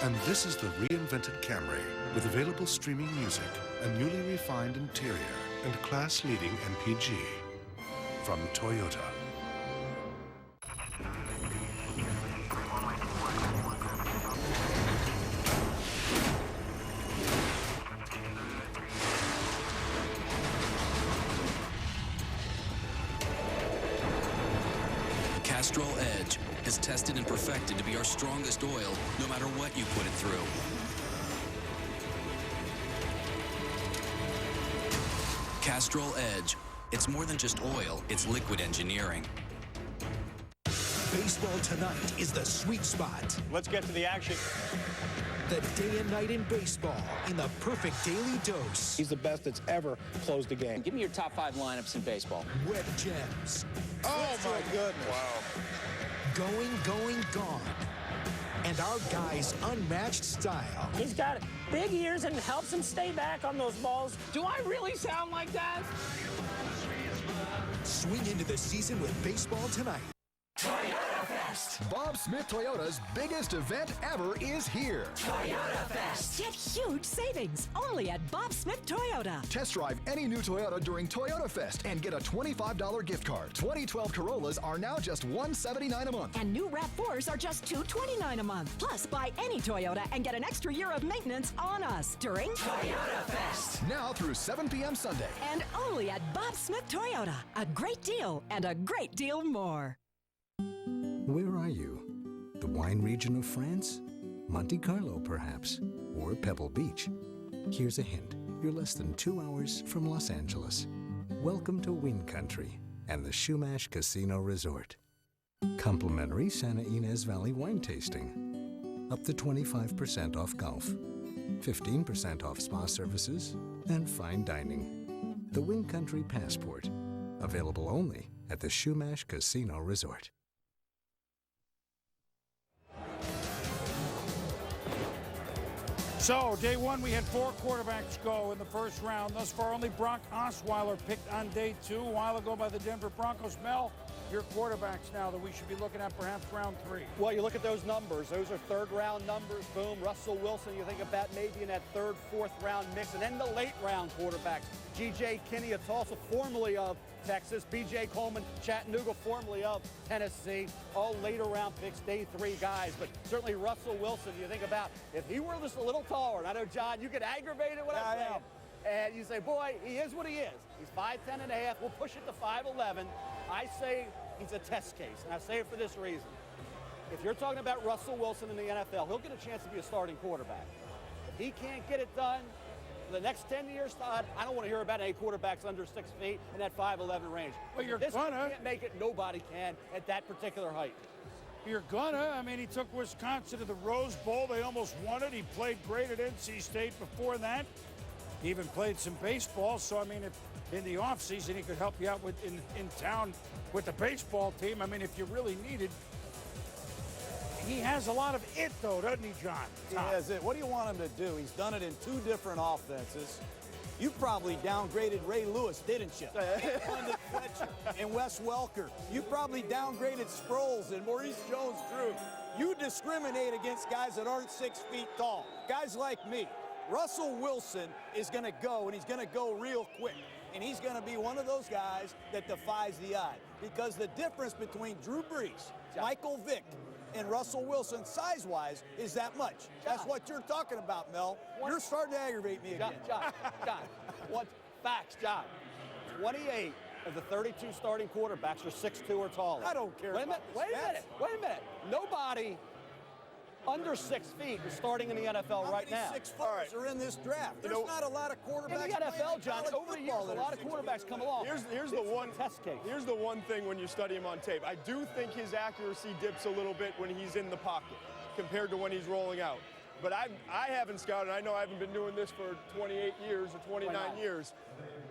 And this is the reinvented Camry with available streaming music, a newly refined interior, and class-leading MPG from Toyota. Castrol Edge is tested and perfected to be our strongest oil, no matter what you put it through. Castrol Edge. It's more than just oil, it's liquid engineering. Baseball tonight is the sweet spot. Let's get to the action. The day and night in baseball in the perfect daily dose. He's the best that's ever closed a game. Give me your top 5 lineups in baseball. Web gems. Oh, my goodness. Wow. Going, gone. And our guy's unmatched style. He's got big ears and helps him stay back on those balls. Do I really sound like that? Swing into the season with Baseball Tonight. Toyota Fest. Bob Smith Toyota's biggest event ever is here. Toyota Fest. Get huge savings only at Bob Smith Toyota. Test drive any new Toyota during Toyota Fest and get a $25 gift card. 2012 Corollas are now just $179 a month. And new RAV4s are just $229 a month. Plus, buy any Toyota and get an extra year of maintenance on us during Toyota Fest. Now through 7 p.m. Sunday. And only at Bob Smith Toyota. A great deal and a great deal more. Where are you? The wine region of France? Monte Carlo, perhaps? Or Pebble Beach? Here's a hint. You're less than 2 hours from Los Angeles. Welcome to Wine Country and the Chumash Casino Resort. Complimentary Santa Ynez Valley wine tasting. Up to 25% off golf. 15% off spa services and fine dining. The Wine Country Passport. Available only at the Chumash Casino Resort. So, day one, we had 4 quarterbacks go in the first round. Thus far, only Brock Osweiler picked on day 2 a while ago by the Denver Broncos. Mel, your quarterbacks now that we should be looking at perhaps round 3. Well, you look at those numbers. Those are third-round numbers. Boom. Russell Wilson, you think about maybe in that third, fourth-round mix. And then the late-round quarterbacks. G.J. Kinney of Tulsa, formerly of Texas. B.J. Coleman, Chattanooga, formerly of Tennessee. All later-round picks, day 3 guys. But certainly Russell Wilson, you think about if he were just a little taller. And I know, John, you get aggravated when I say it. And you say, boy, he is what he is. He's 5'10 and a half. We'll push it to 5'11. I say he's a test case, and I say it for this reason. If you're talking about Russell Wilson in the NFL, he'll get a chance to be a starting quarterback. If he can't get it done for the next 10 years, Todd, I don't want to hear about any quarterbacks under 6 feet in that 5'11 range. Well, you're this gonna. Can't make it. Nobody can at that particular height. You're gonna. I mean, he took Wisconsin to the Rose Bowl. They almost won it. He played great at NC State before that. He even played some baseball. So, I mean, if in the offseason he could help you out with in town with the baseball team, I mean, if you really needed. He has a lot of it, though, doesn't he, John? He has it. What do you want him to do? He's done it in 2 different offenses. You probably downgraded Ray Lewis, didn't you? London Fletcher and Wes Welker. You probably downgraded Sproles and Maurice Jones-Drew. You discriminate against guys that aren't 6 feet tall. Guys like me. Russell Wilson is going to go, and he's going to go real quick. And he's going to be one of those guys that defies the odds. Because the difference between Drew Brees, Michael Vick, and Russell Wilson size-wise is that much. That's what you're talking about, Mel. You're starting to aggravate me again. John, what facts, John? 28 of the 32 starting quarterbacks are 6'2 or taller. I don't care. Wait a minute. Nobody under 6 feet is starting in the NFL right now. How many 6'4" are in this draft? There's not a lot of quarterbacks in the NFL, John. Over the years, a lot of quarterbacks come along. Here's the one test case. Here's the one thing when you study him on tape. I do think his accuracy dips a little bit when he's in the pocket compared to when he's rolling out. But I haven't scouted. I know I haven't been doing this for 28 years or 29 years.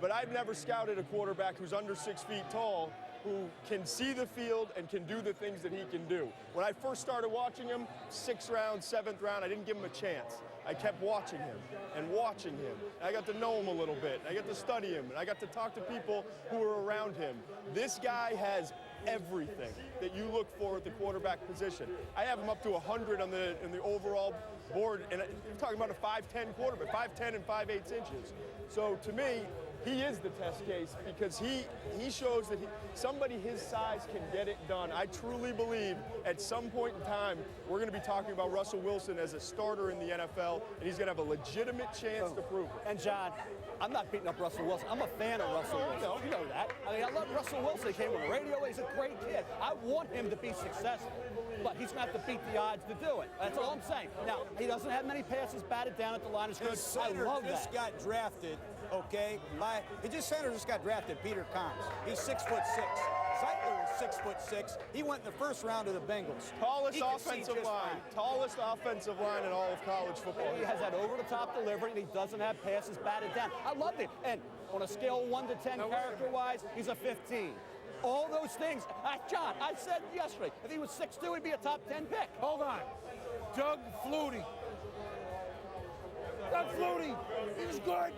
But I've never scouted a quarterback who's under 6 feet tall who can see the field and can do the things that he can do. When I first started watching him, 6th round, 7th round, I didn't give him a chance. I kept watching him and watching him. I got to know him a little bit. I got to study him, and I got to talk to people who were around him. This guy has everything that you look for at the quarterback position. I have him up to 100 on the overall board, and you're talking about a 5'10" quarterback, 5'10" and 5/8 inches. So to me, he is the test case because he shows that somebody his size can get it done. I truly believe at some point in time, we're going to be talking about Russell Wilson as a starter in the NFL, and he's going to have a legitimate chance to prove it. And John, I'm not beating up Russell Wilson. I'm a fan of Russell Wilson. You know that. I mean, I love Russell Wilson. He came on the radio. He's a great kid. I want him to be successful, but he's going to have to beat the odds to do it. That's all I'm saying. Now, he doesn't have many passes batted down at the line of scrimmage. I love that. Just got drafted, okay, Center just got drafted, Peter Combs. He's 6'6". Zeitler is 6'6". He went in the first round of the Bengals. Tallest offensive line in all of college football. He has that over-the-top delivery, and he doesn't have passes batted down. I love it. And on a scale of 1 to 10 character-wise, he's a 15. All those things. John, I said yesterday, if he was 6'2", he'd be a top 10 pick. Hold on. Doug Flutie. He's good.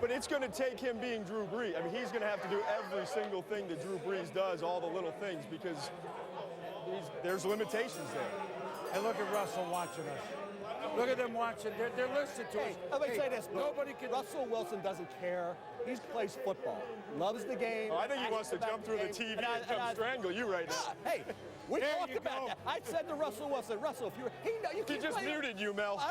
But it's going to take him being Drew Brees. I mean, he's going to have to do every single thing that Drew Brees does, all the little things, because there's limitations there. And look at Russell watching us. Look at them watching. They're listening to us. Let me say this. Nobody can. Russell Wilson doesn't care. He plays football. Loves the game. I think he wants to jump through the TV and come strangle you right now. Hey, we talked about that. I said to Russell Wilson, Russell, if he just muted you, Mel.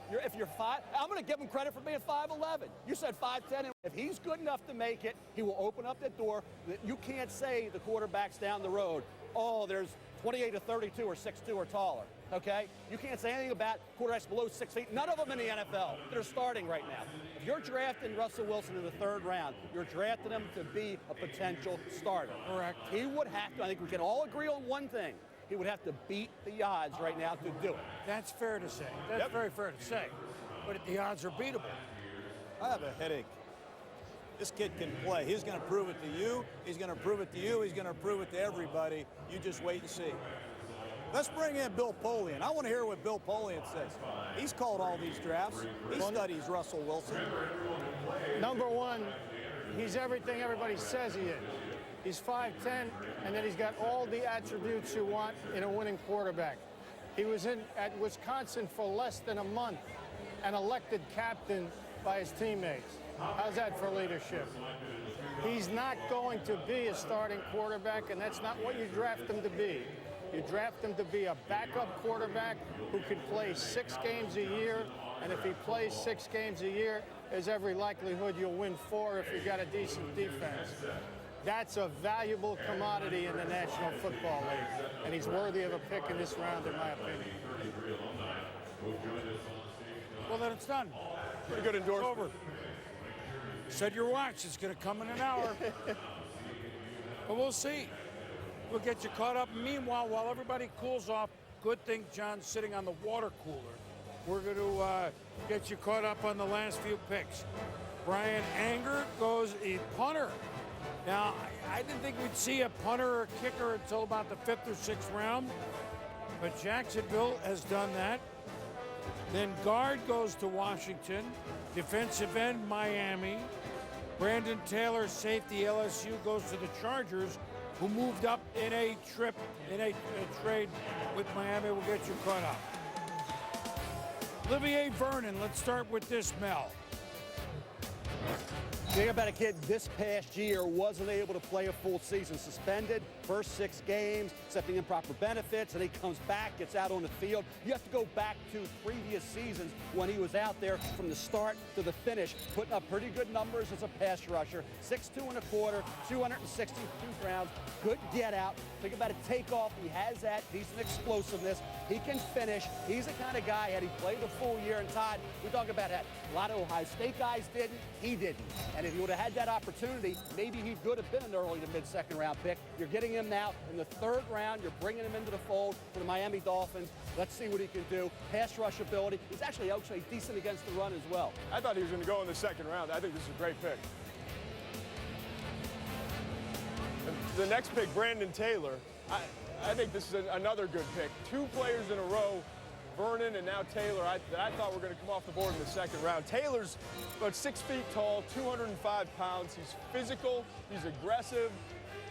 If you're 5, I'm going to give him credit for being 5'11". You said 5'10", and if he's good enough to make it, he will open up that door. You can't say the quarterbacks down the road, oh, there's 28 to 32 or 6'2" or taller. Okay? You can't say anything about quarterbacks below 6 feet. None of them in the NFL that are starting right now. If you're drafting Russell Wilson in the 3rd round, you're drafting him to be a potential starter. Correct. He would have to, I think we can all agree on one thing, he would have to beat the odds right now to do it. That's fair to say. That's very fair to say. But the odds are beatable. I have a headache. This kid can play. He's going to prove it to you. He's going to prove it to you. He's going to prove it to everybody. You just wait and see. Let's bring in Bill Polian. I want to hear what Bill Polian says. He's called all these drafts. He studies Russell Wilson. Number one, he's everything everybody says he is. He's 5'10", and then he's got all the attributes you want in a winning quarterback. He was at Wisconsin for less than a month and elected captain by his teammates. How's that for leadership? He's not going to be a starting quarterback, and that's not what you draft him to be. You draft him to be a backup quarterback who can play 6 games a year, and if he plays 6 games a year, there's every likelihood you'll win 4 if you've got a decent defense. That's a valuable commodity in the National Football League, and he's worthy of a pick in this round, in my opinion. Well, then it's done. Pretty good endorsement. Over. Set your watch. It's going to come in an hour. But we'll see. We'll get you caught up. Meanwhile, while everybody cools off, good thing John's sitting on the water cooler. We're going to get you caught up on the last few picks. Brian Anger goes a punter. Now, I didn't think we'd see a punter or kicker until about the 5th or 6th round, but Jacksonville has done that. Then guard goes to Washington. Defensive end, Miami. Brandon Taylor, safety, LSU, goes to the Chargers, who moved up in a trade with Miami. We'll get you caught up. Olivier Vernon, let's start with this, Mel. Think about a kid this past year wasn't able to play a full season, suspended, first 6 games, accepting improper benefits, and he comes back, gets out on the field. You have to go back to previous seasons when he was out there from the start to the finish, putting up pretty good numbers as a pass rusher. 6'2 and a quarter, 262 pounds, good get out. Think about a takeoff. He has that decent explosiveness. He can finish. He's the kind of guy, had he played a full year in Todd, we talk about that. A lot of Ohio State guys didn't. He didn't. And if he would have had that opportunity, maybe he could have been an early to mid-second round pick. You're getting him now in the 3rd round. You're bringing him into the fold for the Miami Dolphins. Let's see what he can do. Pass rush ability. He's actually decent against the run as well. I thought he was going to go in the 2nd round. I think this is a great pick. And the next pick, Brandon Taylor. I think this is another good pick. 2 players in a row, Vernon and now Taylor, that I thought were going to come off the board in the 2nd round. Taylor's about 6 feet tall, 205 pounds. He's physical, he's aggressive,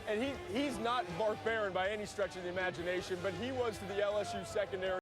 And he's not Mark Barron by any stretch of the imagination, but he was to the LSU secondary